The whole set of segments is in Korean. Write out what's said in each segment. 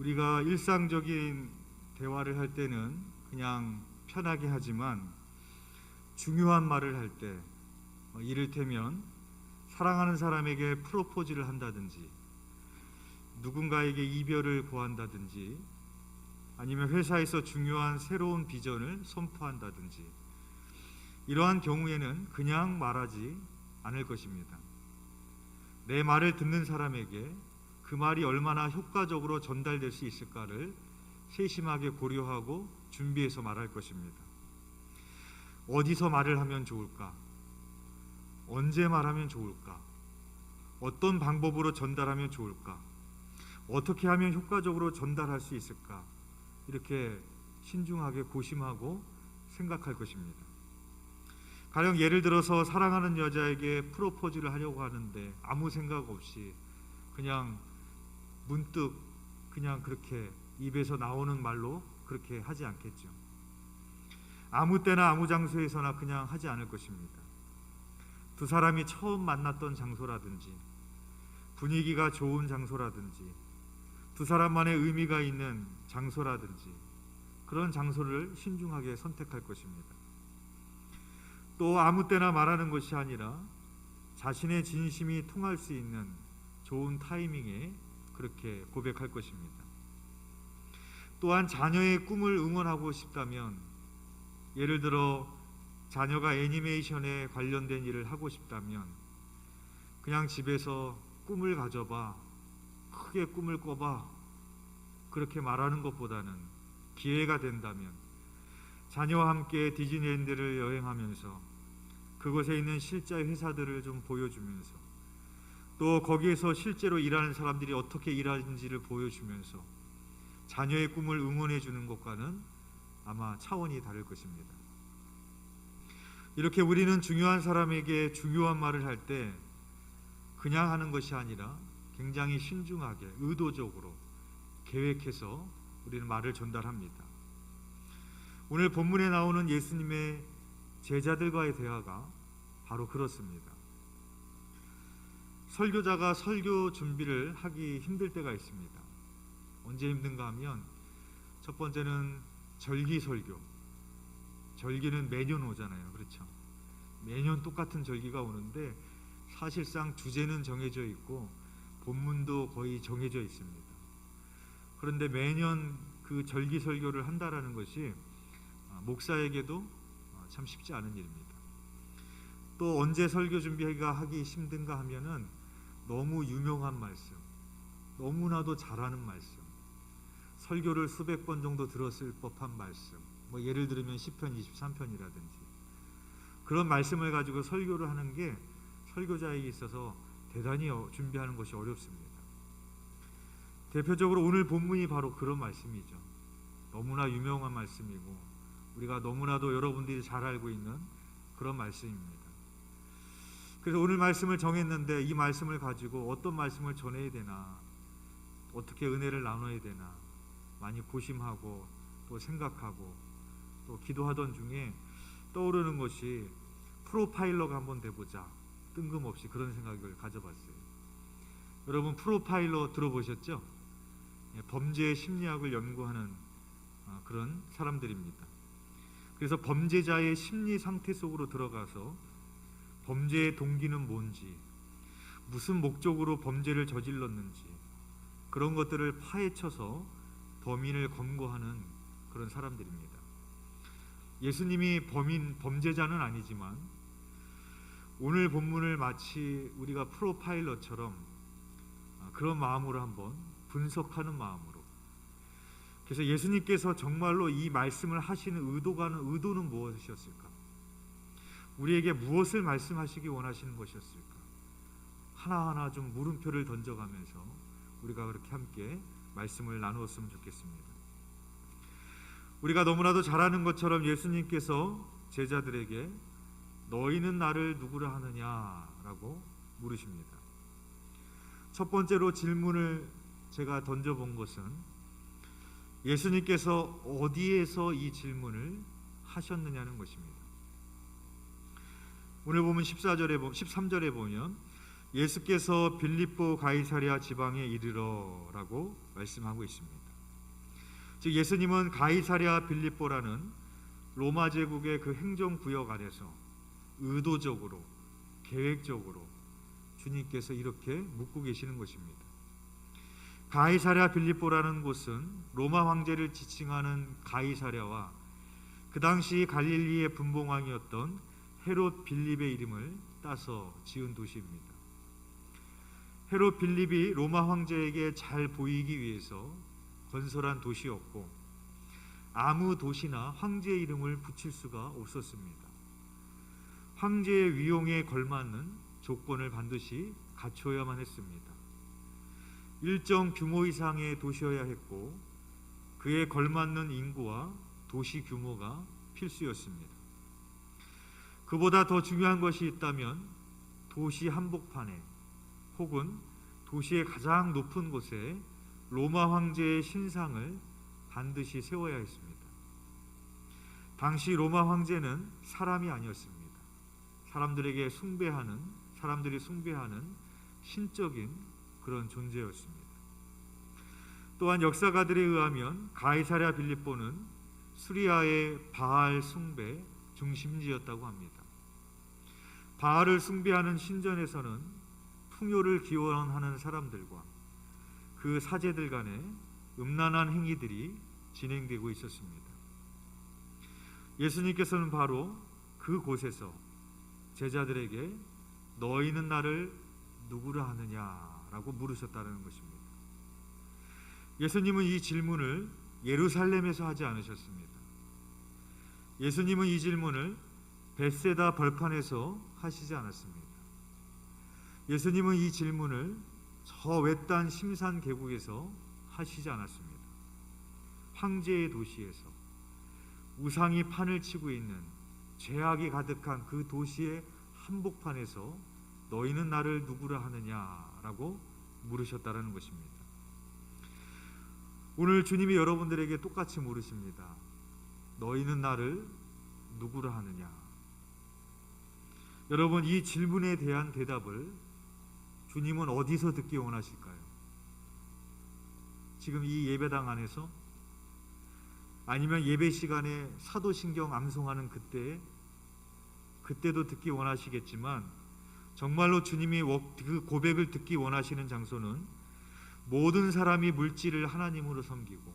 우리가 일상적인 대화를 할 때는 그냥 편하게 하지만 중요한 말을 할 때, 이를테면 사랑하는 사람에게 프로포즈를 한다든지 누군가에게 이별을 고한다든지 아니면 회사에서 중요한 새로운 비전을 선포한다든지 이러한 경우에는 그냥 말하지 않을 것입니다. 내 말을 듣는 사람에게 그 말이 얼마나 효과적으로 전달될 수 있을까를 세심하게 고려하고 준비해서 말할 것입니다. 어디서 말을 하면 좋을까? 언제 말하면 좋을까? 어떤 방법으로 전달하면 좋을까? 어떻게 하면 효과적으로 전달할 수 있을까? 이렇게 신중하게 고심하고 생각할 것입니다. 가령 예를 들어서 사랑하는 여자에게 프로포즈를 하려고 하는데 아무 생각 없이 그냥 문득 그냥 그렇게 입에서 나오는 말로 그렇게 하지 않겠죠. 아무 때나 아무 장소에서나 그냥 하지 않을 것입니다. 두 사람이 처음 만났던 장소라든지 분위기가 좋은 장소라든지 두 사람만의 의미가 있는 장소라든지 그런 장소를 신중하게 선택할 것입니다. 또 아무 때나 말하는 것이 아니라 자신의 진심이 통할 수 있는 좋은 타이밍에 그렇게 고백할 것입니다. 또한 자녀의 꿈을 응원하고 싶다면, 예를 들어 자녀가 애니메이션에 관련된 일을 하고 싶다면 그냥 집에서 꿈을 가져봐, 크게 꿈을 꿔봐, 그렇게 말하는 것보다는 기회가 된다면 자녀와 함께 디즈니랜드를 여행하면서 그곳에 있는 실제 회사들을 좀 보여주면서 또 거기에서 실제로 일하는 사람들이 어떻게 일하는지를 보여주면서 자녀의 꿈을 응원해 주는 것과는 아마 차원이 다를 것입니다. 이렇게 우리는 중요한 사람에게 중요한 말을 할 때 그냥 하는 것이 아니라 굉장히 신중하게 의도적으로 계획해서 우리는 말을 전달합니다. 오늘 본문에 나오는 예수님의 제자들과의 대화가 바로 그렇습니다. 설교자가 설교 준비를 하기 힘들 때가 있습니다. 언제 힘든가 하면 첫 번째는 절기 설교. 절기는 매년 오잖아요. 그렇죠? 매년 똑같은 절기가 오는데 사실상 주제는 정해져 있고 본문도 거의 정해져 있습니다. 그런데 매년 그 절기 설교를 한다라는 것이 목사에게도 참 쉽지 않은 일입니다. 또 언제 설교 준비가 하기 힘든가 하면은 너무 유명한 말씀, 너무나도 잘하는 말씀, 설교를 수백 번 정도 들었을 법한 말씀, 예를 들면 시편 23편이라든지 그런 말씀을 가지고 설교를 하는 게 설교자에게 있어서 대단히 준비하는 것이 어렵습니다. 대표적으로 오늘 본문이 바로 그런 말씀이죠. 너무나 유명한 말씀이고 우리가 너무나도 여러분들이 잘 알고 있는 그런 말씀입니다. 그래서 오늘 말씀을 정했는데 이 말씀을 가지고 어떤 말씀을 전해야 되나, 어떻게 은혜를 나눠야 되나 많이 고심하고 또 생각하고 또 기도하던 중에 떠오르는 것이 프로파일러가 한번 돼보자, 뜬금없이 그런 생각을 가져봤어요. 여러분 프로파일러 들어보셨죠? 범죄의 심리학을 연구하는 그런 사람들입니다. 그래서 범죄자의 심리 상태 속으로 들어가서 범죄의 동기는 뭔지, 무슨 목적으로 범죄를 저질렀는지 그런 것들을 파헤쳐서 범인을 검거하는 그런 사람들입니다. 예수님이 범죄자는 아니지만 오늘 본문을 마치 우리가 프로파일러처럼 그런 마음으로 한번 분석하는 마음으로, 그래서 예수님께서 정말로 이 말씀을 하시는 의도는 무엇이었을까? 우리에게 무엇을 말씀하시기 원하시는 것이었을까? 하나하나 좀 물음표를 던져가면서 우리가 그렇게 함께 말씀을 나누었으면 좋겠습니다. 우리가 너무나도 잘 아는 것처럼 예수님께서 제자들에게 너희는 나를 누구라 하느냐라고 물으십니다. 첫 번째로 질문을 제가 던져본 것은 예수님께서 어디에서 이 질문을 하셨느냐는 것입니다. 오늘 보면 13절에 보면 예수께서 빌립보 가이사랴 지방에 이르러라고 말씀하고 있습니다. 즉 예수님은 가이사랴 빌립보라는 로마 제국의 그 행정구역 안에서 의도적으로 계획적으로 주님께서 이렇게 묵고 계시는 것입니다. 가이사랴 빌립보라는 곳은 로마 황제를 지칭하는 가이사랴와 그 당시 갈릴리의 분봉왕이었던 헤롯 빌립의 이름을 따서 지은 도시입니다. 헤롯 빌립이 로마 황제에게 잘 보이기 위해서 건설한 도시였고 아무 도시나 황제의 이름을 붙일 수가 없었습니다. 황제의 위용에 걸맞는 조건을 반드시 갖춰야만 했습니다. 일정 규모 이상의 도시여야 했고 그에 걸맞는 인구와 도시 규모가 필수였습니다. 그보다 더 중요한 것이 있다면 도시 한복판에 혹은 도시의 가장 높은 곳에 로마 황제의 신상을 반드시 세워야 했습니다. 당시 로마 황제는 사람이 아니었습니다. 사람들이 숭배하는 신적인 그런 존재였습니다. 또한 역사가들에 의하면 가이사랴 빌립보는 수리아의 바알 숭배 중심지였다고 합니다. 바알을 숭배하는 신전에서는 풍요를 기원하는 사람들과 그 사제들 간에 음란한 행위들이 진행되고 있었습니다. 예수님께서는 바로 그곳에서 제자들에게 너희는 나를 누구라 하느냐라고 물으셨다는 것입니다. 예수님은 이 질문을 예루살렘에서 하지 않으셨습니다. 예수님은 이 질문을 벳세다 벌판에서 하시지 않았습니다. 예수님은 이 질문을 저 외딴 심산 계곡에서 하시지 않았습니다. 황제의 도시에서 우상이 판을 치고 있는 죄악이 가득한 그 도시의 한복판에서 너희는 나를 누구라 하느냐라고 물으셨다라는 것입니다. 오늘 주님이 여러분들에게 똑같이 물으십니다. 너희는 나를 누구라 하느냐? 여러분, 이 질문에 대한 대답을 주님은 어디서 듣기 원하실까요? 지금 이 예배당 안에서? 아니면 예배 시간에 사도신경 암송하는 그때도 듣기 원하시겠지만 정말로 주님이 그 고백을 듣기 원하시는 장소는 모든 사람이 물질을 하나님으로 섬기고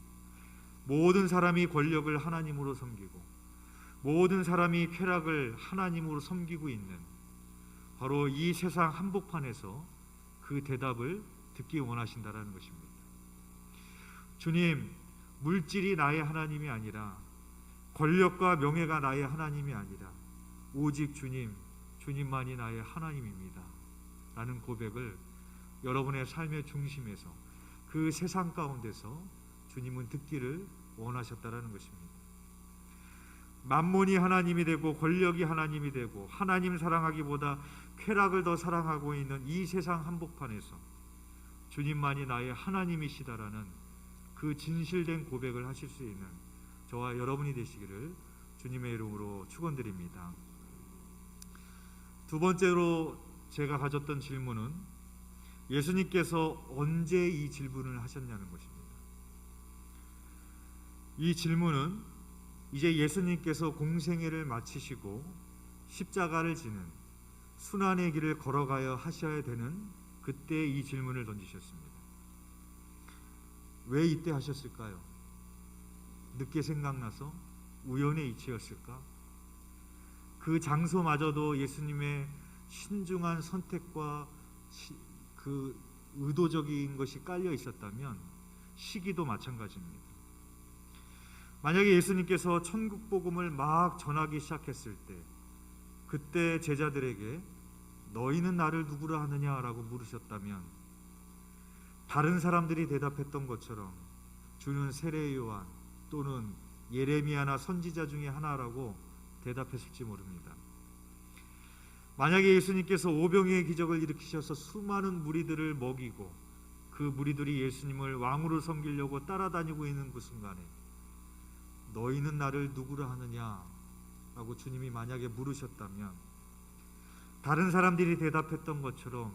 모든 사람이 권력을 하나님으로 섬기고 모든 사람이 쾌락을 하나님으로 섬기고 있는 바로 이 세상 한복판에서 그 대답을 듣기 원하신다라는 것입니다. 주님, 물질이 나의 하나님이 아니라 권력과 명예가 나의 하나님이 아니라 오직 주님만이 나의 하나님입니다 라는 고백을 여러분의 삶의 중심에서 그 세상 가운데서 주님은 듣기를 원하셨다라는 것입니다. 만몬이 하나님이 되고 권력이 하나님이 되고 하나님 사랑하기보다 쾌락을 더 사랑하고 있는 이 세상 한복판에서 주님만이 나의 하나님이시다라는 그 진실된 고백을 하실 수 있는 저와 여러분이 되시기를 주님의 이름으로 축원드립니다. 두 번째로 제가 가졌던 질문은 예수님께서 언제 이 질문을 하셨냐는 것입니다. 이 질문은 이제 예수님께서 공생애를 마치시고 십자가를 지는 순환의 길을 걸어가야 하셔야 되는 그때 이 질문을 던지셨습니다. 왜 이때 하셨을까요? 늦게 생각나서 우연의 이치였을까? 그 장소마저도 예수님의 신중한 선택과 그 의도적인 것이 깔려 있었다면 시기도 마찬가지입니다. 만약에 예수님께서 천국 복음을 막 전하기 시작했을 때 그때 제자들에게 너희는 나를 누구라 하느냐라고 물으셨다면 다른 사람들이 대답했던 것처럼 주는 세례 요한 또는 예레미야나 선지자 중에 하나라고 대답했을지 모릅니다. 만약에 예수님께서 오병이의 기적을 일으키셔서 수많은 무리들을 먹이고 그 무리들이 예수님을 왕으로 섬기려고 따라다니고 있는 그 순간에 너희는 나를 누구라 하느냐 라고 주님이 만약에 물으셨다면 다른 사람들이 대답했던 것처럼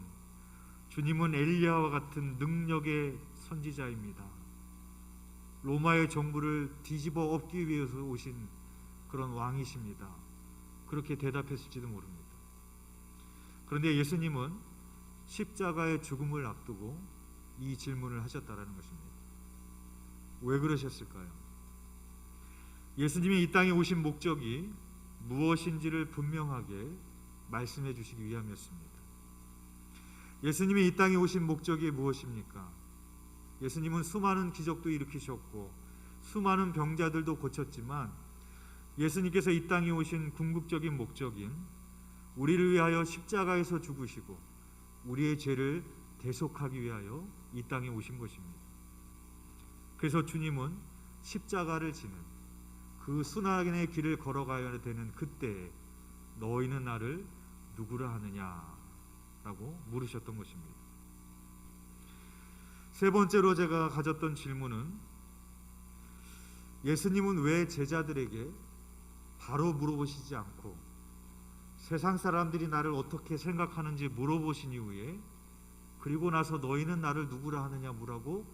주님은 엘리야와 같은 능력의 선지자입니다 로마의 정부를 뒤집어 엎기 위해서 오신 그런 왕이십니다. 그렇게 대답했을지도 모릅니다. 그런데 예수님은 십자가의 죽음을 앞두고 이 질문을 하셨다라는 것입니다. 왜 그러셨을까요? 예수님이 이 땅에 오신 목적이 무엇인지를 분명하게 말씀해 주시기 위함이었습니다. 예수님이 이 땅에 오신 목적이 무엇입니까? 예수님은 수많은 기적도 일으키셨고 수많은 병자들도 고쳤지만 예수님께서 이 땅에 오신 궁극적인 목적인 우리를 위하여 십자가에서 죽으시고 우리의 죄를 대속하기 위하여 이 땅에 오신 것입니다. 그래서 주님은 십자가를 지는 그 순환의 길을 걸어가야 되는 그때에 너희는 나를 누구라 하느냐라고 물으셨던 것입니다. 세 번째로 제가 가졌던 질문은 예수님은 왜 제자들에게 바로 물어보시지 않고 세상 사람들이 나를 어떻게 생각하는지 물어보신 이후에 그리고 나서 너희는 나를 누구라 하느냐 뭐라고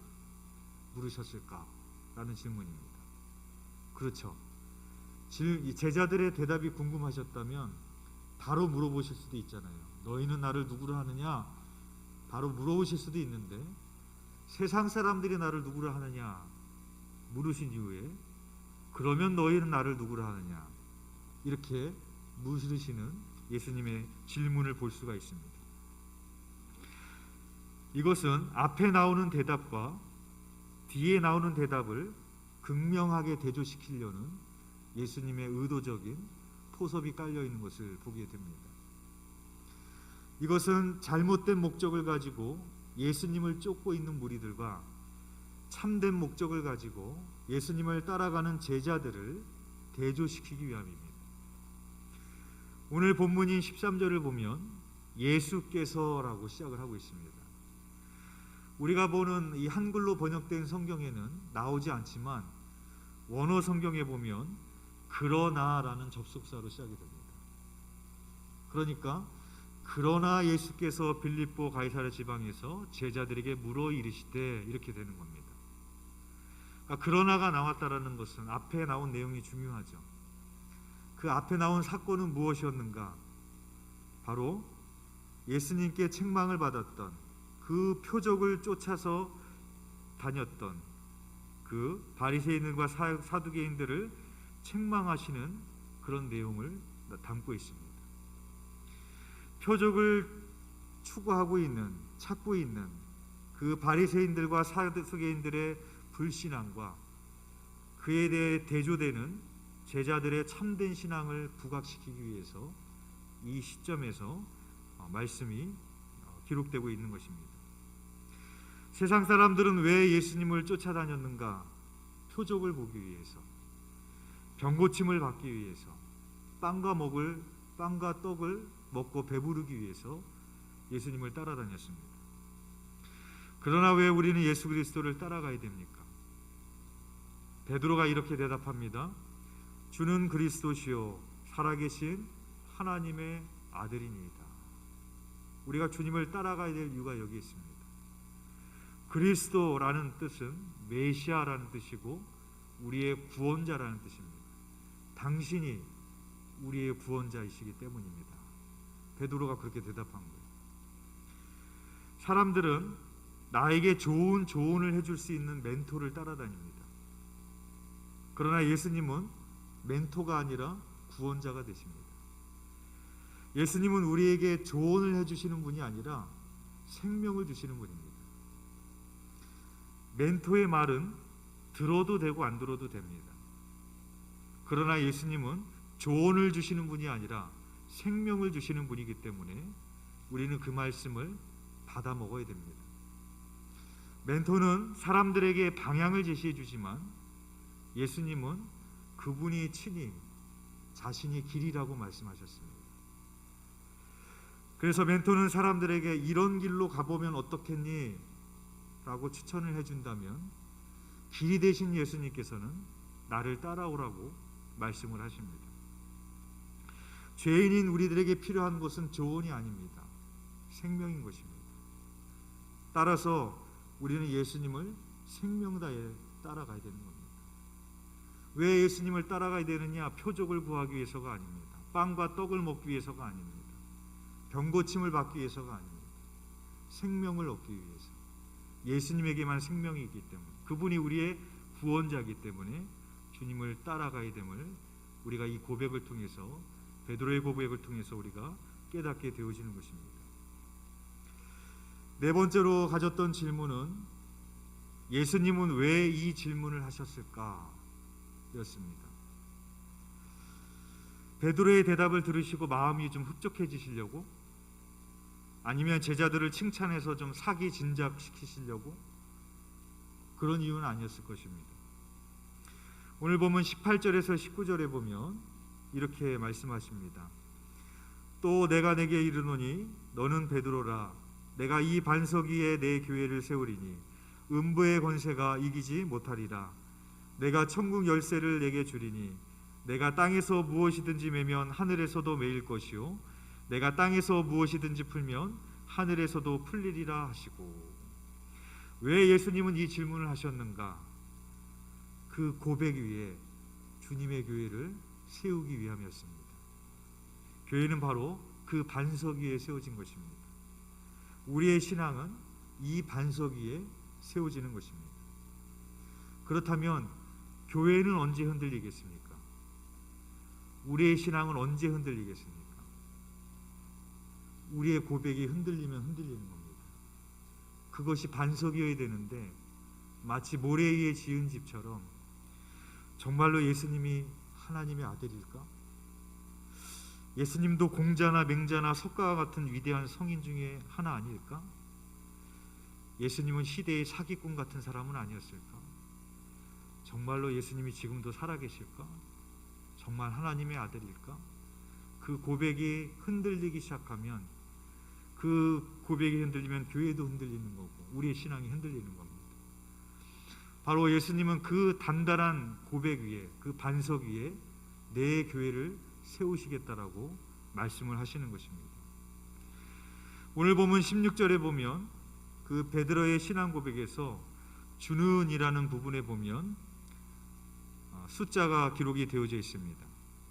물으셨을까라는 질문입니다. 그렇죠. 제자들의 대답이 궁금하셨다면 바로 물어보실 수도 있잖아요. 너희는 나를 누구라 하느냐 바로 물어보실 수도 있는데 세상 사람들이 나를 누구라 하느냐 물으신 이후에 그러면 너희는 나를 누구라 하느냐 이렇게 물으시는 예수님의 질문을 볼 수가 있습니다. 이것은 앞에 나오는 대답과 뒤에 나오는 대답을 극명하게 대조시키려는 예수님의 의도적인 포섭이 깔려 있는 것을 보게 됩니다. 이것은 잘못된 목적을 가지고 예수님을 쫓고 있는 무리들과 참된 목적을 가지고 예수님을 따라가는 제자들을 대조시키기 위함입니다. 오늘 본문인 13절을 보면 예수께서라고 시작을 하고 있습니다. 우리가 보는 이 한글로 번역된 성경에는 나오지 않지만 원어 성경에 보면 그러나라는 접속사로 시작이 됩니다. 그러니까 그러나 예수께서 빌립보 가이사랴 지방에서 제자들에게 물어 이르시되 이렇게 되는 겁니다. 그러니까 그러나가 나왔다라는 것은 앞에 나온 내용이 중요하죠. 그 앞에 나온 사건은 무엇이었는가? 바로 예수님께 책망을 받았던 그 표적을 쫓아서 다녔던 그 바리새인들과 사두개인들을 책망하시는 그런 내용을 담고 있습니다. 표적을 추구하고 있는 찾고 있는 그 바리새인들과 사두개인들의 불신앙과 그에 대해 대조되는 제자들의 참된 신앙을 부각시키기 위해서 이 시점에서 말씀이 기록되고 있는 것입니다. 세상 사람들은 왜 예수님을 쫓아다녔는가? 표적을 보기 위해서, 병고침을 받기 위해서, 빵과 떡을 먹고 배부르기 위해서 예수님을 따라다녔습니다. 그러나 왜 우리는 예수 그리스도를 따라가야 됩니까? 베드로가 이렇게 대답합니다. 주는 그리스도시요 살아계신 하나님의 아들이니이다. 우리가 주님을 따라가야 될 이유가 여기 있습니다. 그리스도라는 뜻은 메시아라는 뜻이고 우리의 구원자라는 뜻입니다. 당신이 우리의 구원자이시기 때문입니다. 베드로가 그렇게 대답한 거예요. 사람들은 나에게 좋은 조언을 해줄 수 있는 멘토를 따라다닙니다. 그러나 예수님은 멘토가 아니라 구원자가 되십니다. 예수님은 우리에게 조언을 해주시는 분이 아니라 생명을 주시는 분입니다. 멘토의 말은 들어도 되고 안 들어도 됩니다. 그러나 예수님은 조언을 주시는 분이 아니라 생명을 주시는 분이기 때문에 우리는 그 말씀을 받아 먹어야 됩니다. 멘토는 사람들에게 방향을 제시해 주지만 예수님은 그분이 친히 자신이 길이라고 말씀하셨습니다. 그래서 멘토는 사람들에게 이런 길로 가보면 어떻겠니? 라고 추천을 해준다면 길이 되신 예수님께서는 나를 따라오라고 말씀을 하십니다. 죄인인 우리들에게 필요한 것은 조언이 아닙니다. 생명인 것입니다. 따라서 우리는 예수님을 생명 다해 따라가야 되는 겁니다. 왜 예수님을 따라가야 되느냐? 표적을 구하기 위해서가 아닙니다. 빵과 떡을 먹기 위해서가 아닙니다. 병고침을 받기 위해서가 아닙니다. 생명을 얻기 위해서. 예수님에게만 생명이 있기 때문에, 그분이 우리의 구원자이기 때문에 주님을 따라가야 됨을 우리가 이 고백을 통해서, 베드로의 고백을 통해서 우리가 깨닫게 되어지는 것입니다. 네 번째로 가졌던 질문은 예수님은 왜 이 질문을 하셨을까? 였습니다. 베드로의 대답을 들으시고 마음이 좀 흡족해지시려고, 아니면 제자들을 칭찬해서 좀 사기 진작시키시려고, 그런 이유는 아니었을 것입니다. 오늘 보면 18절에서 19절에 보면 이렇게 말씀하십니다. 또 내가 내게 이르노니 너는 베드로라. 내가 이 반석 위에 내 교회를 세우리니 음부의 권세가 이기지 못하리라. 내가 천국 열쇠를 내게 주리니 내가 땅에서 무엇이든지 매면 하늘에서도 매일 것이요 내가 땅에서 무엇이든지 풀면 하늘에서도 풀리리라 하시고. 왜 예수님은 이 질문을 하셨는가? 그 고백 위에 주님의 교회를 세우기 위함이었습니다. 교회는 바로 그 반석 위에 세워진 것입니다. 우리의 신앙은 이 반석 위에 세워지는 것입니다. 그렇다면 교회는 언제 흔들리겠습니까? 우리의 신앙은 언제 흔들리겠습니까? 우리의 고백이 흔들리면 흔들리는 겁니다. 그것이 반석이어야 되는데 마치 모래 위에 지은 집처럼, 정말로 예수님이 하나님의 아들일까? 예수님도 공자나 맹자나 석가와 같은 위대한 성인 중에 하나 아닐까? 예수님은 시대의 사기꾼 같은 사람은 아니었을까? 정말로 예수님이 지금도 살아계실까? 정말 하나님의 아들일까? 그 고백이 흔들리기 시작하면, 그 고백이 흔들리면 교회도 흔들리는 거고 우리의 신앙이 흔들리는 겁니다. 바로 예수님은 그 단단한 고백 위에, 그 반석 위에 내 교회를 세우시겠다라고 말씀을 하시는 것입니다. 오늘 보면 16절에 보면 그 베드로의 신앙 고백에서 주는이라는 부분에 보면 숫자가 기록이 되어져 있습니다.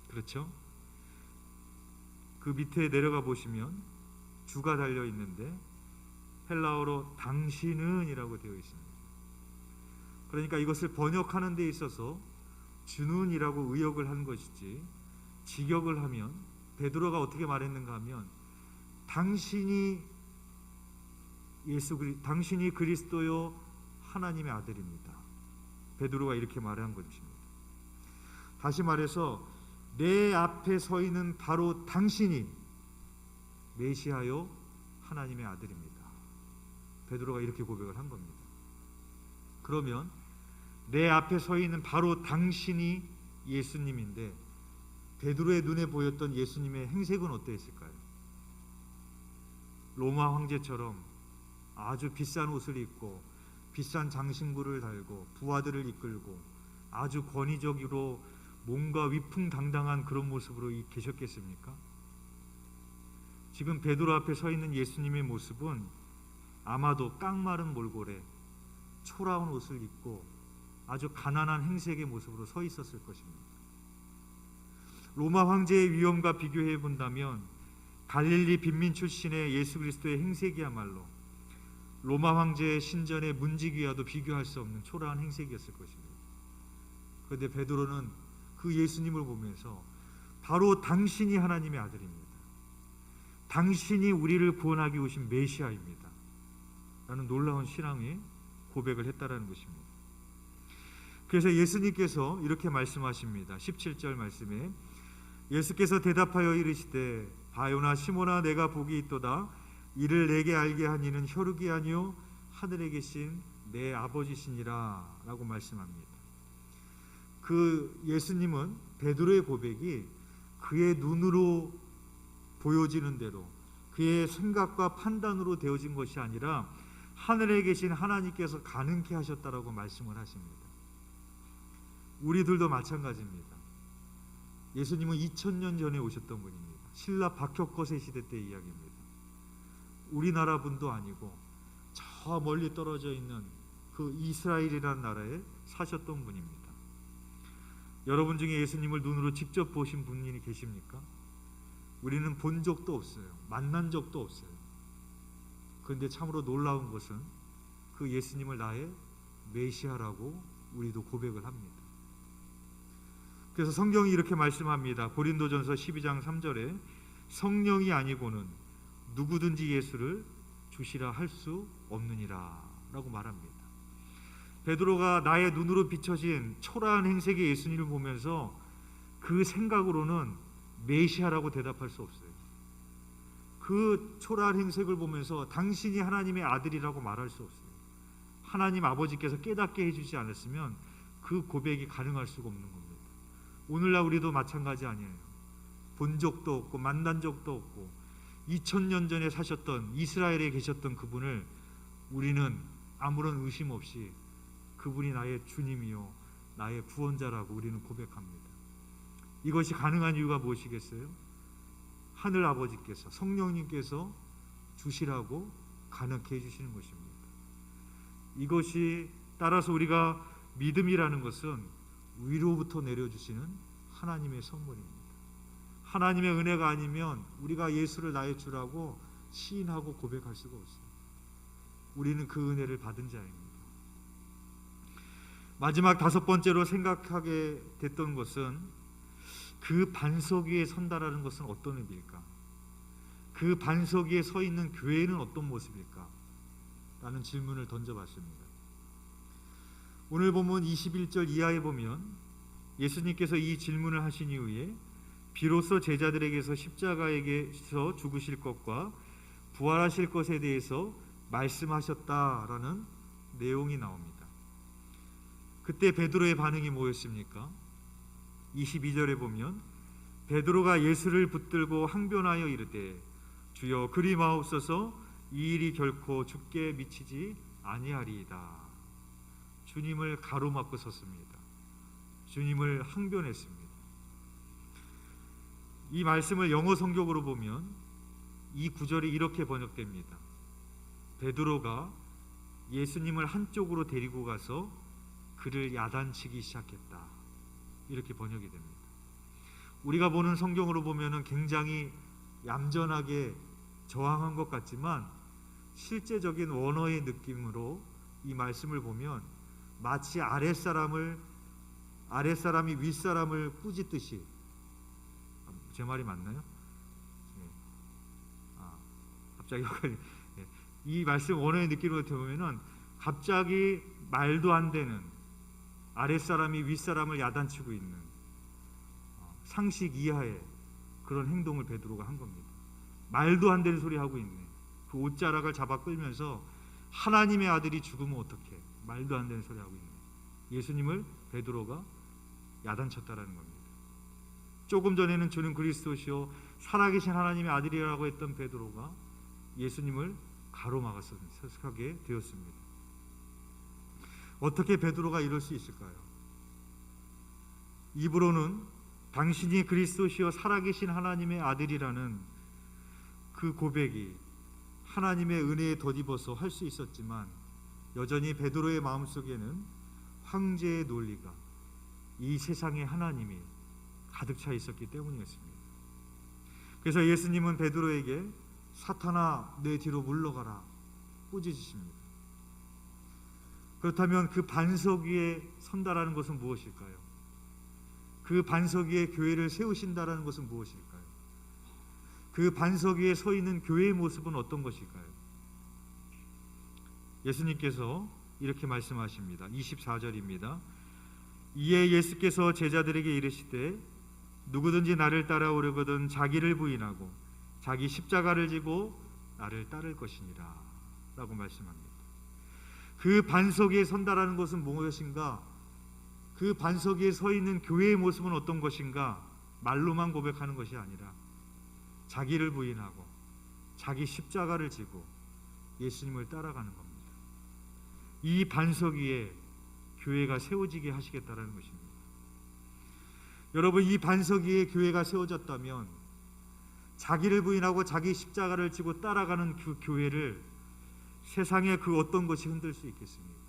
그렇죠? 그 밑에 내려가 보시면 주가 달려 있는데 헬라어로 당신은 이라고 되어 있습니다. 그러니까 이것을 번역하는 데 있어서 주는이라고 의역을 한 것이지, 직역을 하면 베드로가 어떻게 말했는가 하면 당신이 당신이 그리스도요 하나님의 아들입니다. 베드로가 이렇게 말한 것입니다. 다시 말해서 내 앞에 서 있는 바로 당신이 메시아요 하나님의 아들입니다. 베드로가 이렇게 고백을 한 겁니다. 그러면 내 앞에 서 있는 바로 당신이 예수님인데 베드로의 눈에 보였던 예수님의 행색은 어떠했을까요? 로마 황제처럼 아주 비싼 옷을 입고 비싼 장신구를 달고 부하들을 이끌고 아주 권위적으로 뭔가 위풍당당한 그런 모습으로 계셨겠습니까? 지금 베드로 앞에 서 있는 예수님의 모습은 아마도 깡마른 몰골에 초라한 옷을 입고 아주 가난한 행색의 모습으로 서 있었을 것입니다. 로마 황제의 위엄과 비교해 본다면 갈릴리 빈민 출신의 예수 그리스도의 행색이야말로 로마 황제의 신전의 문지기와도 비교할 수 없는 초라한 행색이었을 것입니다. 그런데 베드로는 그 예수님을 보면서 바로 당신이 하나님의 아들입니다. 당신이 우리를 구원하기 오신 메시아입니다. 라는 놀라운 신앙의 고백을 했다라는 것입니다. 그래서 예수님께서 이렇게 말씀하십니다. 17절 말씀에 예수께서 대답하여 이르시되 바요나 시몬아 내가 복이 있도다. 이를 내게 알게 한 이는 혈육이 아니요 하늘에 계신 내 아버지시니라 라고 말씀합니다. 그 예수님은 베드로의 고백이 그의 눈으로 보여지는 대로 그의 생각과 판단으로 되어진 것이 아니라 하늘에 계신 하나님께서 가능케 하셨다라고 말씀을 하십니다. 우리들도 마찬가지입니다. 예수님은 2000년 전에 오셨던 분입니다. 신라 박혁거세 시대 때 이야기입니다. 우리나라 분도 아니고 저 멀리 떨어져 있는 그 이스라엘이라는 나라에 사셨던 분입니다. 여러분 중에 예수님을 눈으로 직접 보신 분이 계십니까? 우리는 본 적도 없어요. 만난 적도 없어요. 그런데 참으로 놀라운 것은 그 예수님을 나의 메시아라고 우리도 고백을 합니다. 그래서 성경이 이렇게 말씀합니다. 고린도전서 12장 3절에 성령이 아니고는 누구든지 예수를 주시라 할 수 없느니라 라고 말합니다. 베드로가 나의 눈으로 비춰진 초라한 행색의 예수님을 보면서 그 생각으로는 메시아라고 대답할 수 없어요. 그 초라한 행색을 보면서 당신이 하나님의 아들이라고 말할 수 없어요. 하나님 아버지께서 깨닫게 해주지 않았으면 그 고백이 가능할 수가 없는 겁니다. 오늘날 우리도 마찬가지 아니에요. 본 적도 없고 만난 적도 없고 2000년 전에 사셨던 이스라엘에 계셨던 그분을 우리는 아무런 의심 없이 그분이 나의 주님이요 나의 구원자라고 우리는 고백합니다. 이것이 가능한 이유가 무엇이겠어요? 하늘 아버지께서 성령님께서 주시라고 가능케 해주시는 것입니다. 이것이 따라서 우리가 믿음이라는 것은 위로부터 내려주시는 하나님의 선물입니다. 하나님의 은혜가 아니면 우리가 예수를 나의 주라고 시인하고 고백할 수가 없어요. 우리는 그 은혜를 받은 자입니다. 마지막 5번째로 생각하게 됐던 것은 그 반석 위에 선다라는 것은 어떤 의미일까? 그 반석 위에 서 있는 교회는 어떤 모습일까? 라는 질문을 던져봤습니다. 오늘 본문 21절 이하에 보면 예수님께서 이 질문을 하신 이후에 비로소 제자들에게서 십자가에게서 죽으실 것과 부활하실 것에 대해서 말씀하셨다라는 내용이 나옵니다. 그때 베드로의 반응이 뭐였습니까? 22절에 보면 베드로가 예수를 붙들고 항변하여 이르되 주여 그리 마옵소서 이 일이 결코 죽게 미치지 아니하리이다. 주님을 가로막고 섰습니다. 주님을 항변했습니다. 이 말씀을 영어 성경으로 보면 이 구절이 이렇게 번역됩니다. 베드로가 예수님을 한쪽으로 데리고 가서 그를 야단치기 시작했다. 이렇게 번역이 됩니다. 우리가 보는 성경으로 보면은 굉장히 얌전하게 저항한 것 같지만 실제적인 원어의 느낌으로 이 말씀을 보면 마치 아랫사람이 윗사람을 꾸짖듯이, 제 말이 맞나요? 갑자기 이 말씀 원어의 느낌으로 보면은 갑자기 말도 안 되는 아랫사람이 윗사람을 야단치고 있는 상식 이하의 그런 행동을 베드로가 한 겁니다. 말도 안 되는 소리 하고 있네. 그 옷자락을 잡아 끌면서 하나님의 아들이 죽으면 어떡해? 말도 안 되는 소리 하고 있네. 예수님을 베드로가 야단쳤다라는 겁니다. 조금 전에는 주는 그리스도시요 살아계신 하나님의 아들이라고 했던 베드로가 예수님을 가로막았게 되었습니다. 어떻게 베드로가 이럴 수 있을까요? 입으로는 당신이 그리스도시요 살아계신 하나님의 아들이라는 그 고백이 하나님의 은혜에 덧입어서 할 수 있었지만 여전히 베드로의 마음속에는 황제의 논리가 이 세상의 하나님이 가득 차 있었기 때문이었습니다. 그래서 예수님은 베드로에게 사탄아 내 뒤로 물러가라 꾸짖으십니다. 그렇다면 그 반석 위에 선다라는 것은 무엇일까요? 그 반석 위에 교회를 세우신다라는 것은 무엇일까요? 그 반석 위에 서 있는 교회의 모습은 어떤 것일까요? 예수님께서 이렇게 말씀하십니다. 24절입니다. 이에 예수께서 제자들에게 이르시되 누구든지 나를 따라오려거든 자기를 부인하고 자기 십자가를 지고 나를 따를 것이니라 라고 말씀합니다. 그 반석 위에 선다라는 것은 무엇인가? 그 반석 위에 서 있는 교회의 모습은 어떤 것인가? 말로만 고백하는 것이 아니라 자기를 부인하고 자기 십자가를 지고 예수님을 따라가는 겁니다. 이 반석 위에 교회가 세워지게 하시겠다라는 것입니다. 여러분, 이 반석 위에 교회가 세워졌다면 자기를 부인하고 자기 십자가를 지고 따라가는 그 교회를 세상의 그 어떤 것이 흔들 수 있겠습니까?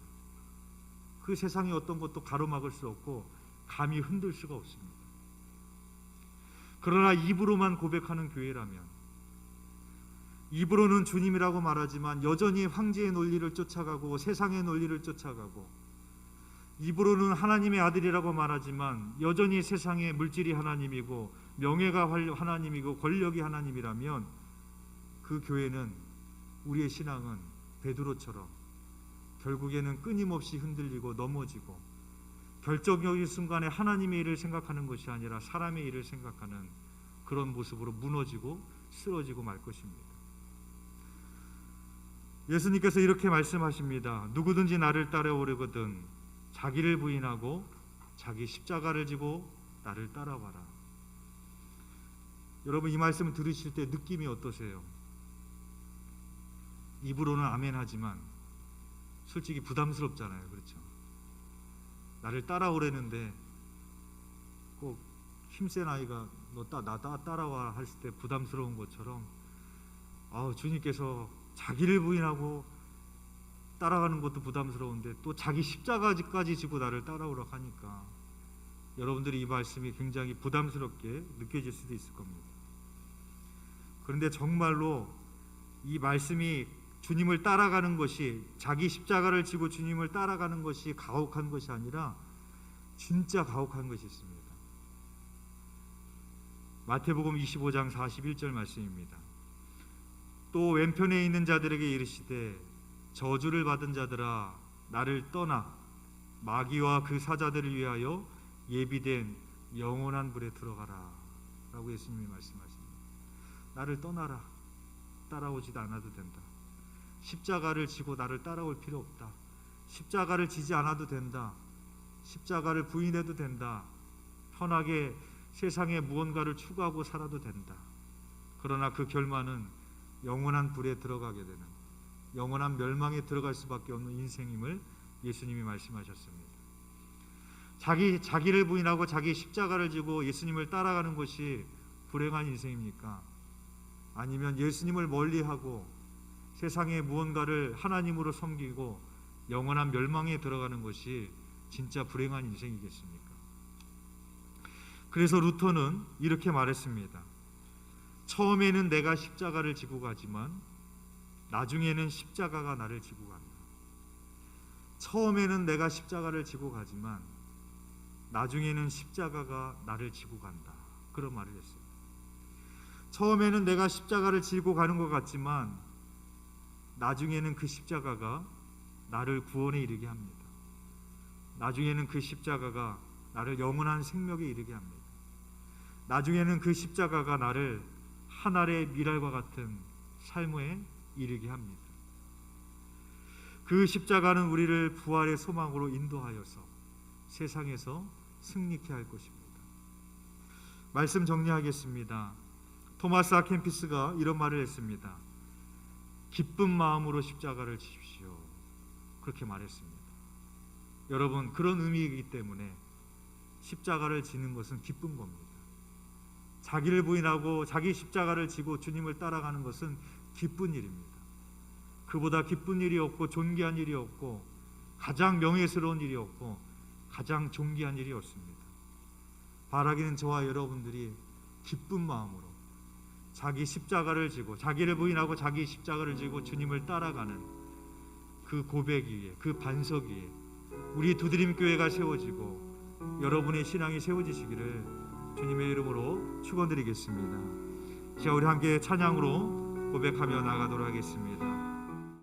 그 세상의 어떤 것도 가로막을 수 없고 감히 흔들 수가 없습니다. 그러나 입으로만 고백하는 교회라면, 입으로는 주님이라고 말하지만 여전히 황제의 논리를 쫓아가고 세상의 논리를 쫓아가고, 입으로는 하나님의 아들이라고 말하지만 여전히 세상의 물질이 하나님이고 명예가 하나님이고 권력이 하나님이라면, 그 교회는, 우리의 신앙은 베드로처럼 결국에는 끊임없이 흔들리고 넘어지고, 결정적인 순간에 하나님의 일을 생각하는 것이 아니라 사람의 일을 생각하는 그런 모습으로 무너지고 쓰러지고 말 것입니다. 예수님께서 이렇게 말씀하십니다. 누구든지 나를 따라오려거든 자기를 부인하고 자기 십자가를 지고 나를 따라와라. 여러분, 이 말씀을 들으실 때 느낌이 어떠세요? 입으로는 아멘 하지만 솔직히 부담스럽잖아요. 그렇죠? 나를 따라오려는데 꼭 힘센 아이가 나 따라와 했을 때 부담스러운 것처럼, 주님께서 자기를 부인하고 따라가는 것도 부담스러운데 또 자기 십자가까지 지고 나를 따라오라고 하니까 여러분들이 이 말씀이 굉장히 부담스럽게 느껴질 수도 있을 겁니다. 그런데 정말로 이 말씀이 주님을 따라가는 것이, 자기 십자가를 지고 주님을 따라가는 것이 가혹한 것이 아니라 진짜 가혹한 것이 있습니다. 마태복음 25장 41절 말씀입니다. 또 왼편에 있는 자들에게 이르시되 저주를 받은 자들아 나를 떠나 마귀와 그 사자들을 위하여 예비된 영원한 불에 들어가라 라고 예수님이 말씀하십니다. 나를 떠나라. 따라오지도 않아도 된다. 십자가를 지고 나를 따라올 필요 없다. 십자가를 지지 않아도 된다. 십자가를 부인해도 된다. 편하게 세상에 무언가를 추구하고 살아도 된다. 그러나 그 결말은 영원한 불에 들어가게 되는, 영원한 멸망에 들어갈 수밖에 없는 인생임을 예수님이 말씀하셨습니다. 자기를 부인하고 자기 십자가를 지고 예수님을 따라가는 것이 불행한 인생입니까? 아니면 예수님을 멀리하고 세상에 무언가를 하나님으로 섬기고 영원한 멸망에 들어가는 것이 진짜 불행한 인생이겠습니까? 그래서 루터는 이렇게 말했습니다. 처음에는 내가 십자가를 지고 가지만 나중에는 십자가가 나를 지고 간다. 처음에는 내가 십자가를 지고 가지만 나중에는 십자가가 나를 지고 간다. 그런 말을 했어요. 처음에는 내가 십자가를 지고 가는 것 같지만 나중에는 그 십자가가 나를 구원에 이르게 합니다. 나중에는 그 십자가가 나를 영원한 생명에 이르게 합니다. 나중에는 그 십자가가 나를 하늘의 미랄과 같은 삶에 이르게 합니다. 그 십자가는 우리를 부활의 소망으로 인도하여서 세상에서 승리케 할 것입니다. 말씀 정리하겠습니다. 토마스 아 캠피스가 이런 말을 했습니다. 기쁜 마음으로 십자가를 지십시오. 그렇게 말했습니다. 여러분, 그런 의미이기 때문에 십자가를 지는 것은 기쁜 겁니다. 자기를 부인하고 자기 십자가를 지고 주님을 따라가는 것은 기쁜 일입니다. 그보다 기쁜 일이 없고 존귀한 일이 없고 가장 명예스러운 일이 없고 가장 존귀한 일이 없습니다. 바라기는 저와 여러분들이 기쁜 마음으로 자기 십자가를 지고, 자기를 부인하고 자기 십자가를 지고 주님을 따라가는 그 고백 위에, 그 반석 위에 우리 두드림 교회가 세워지고 여러분의 신앙이 세워지시기를 주님의 이름으로 축원드리겠습니다. 자, 우리 함께 찬양으로 고백하며 나가도록 하겠습니다.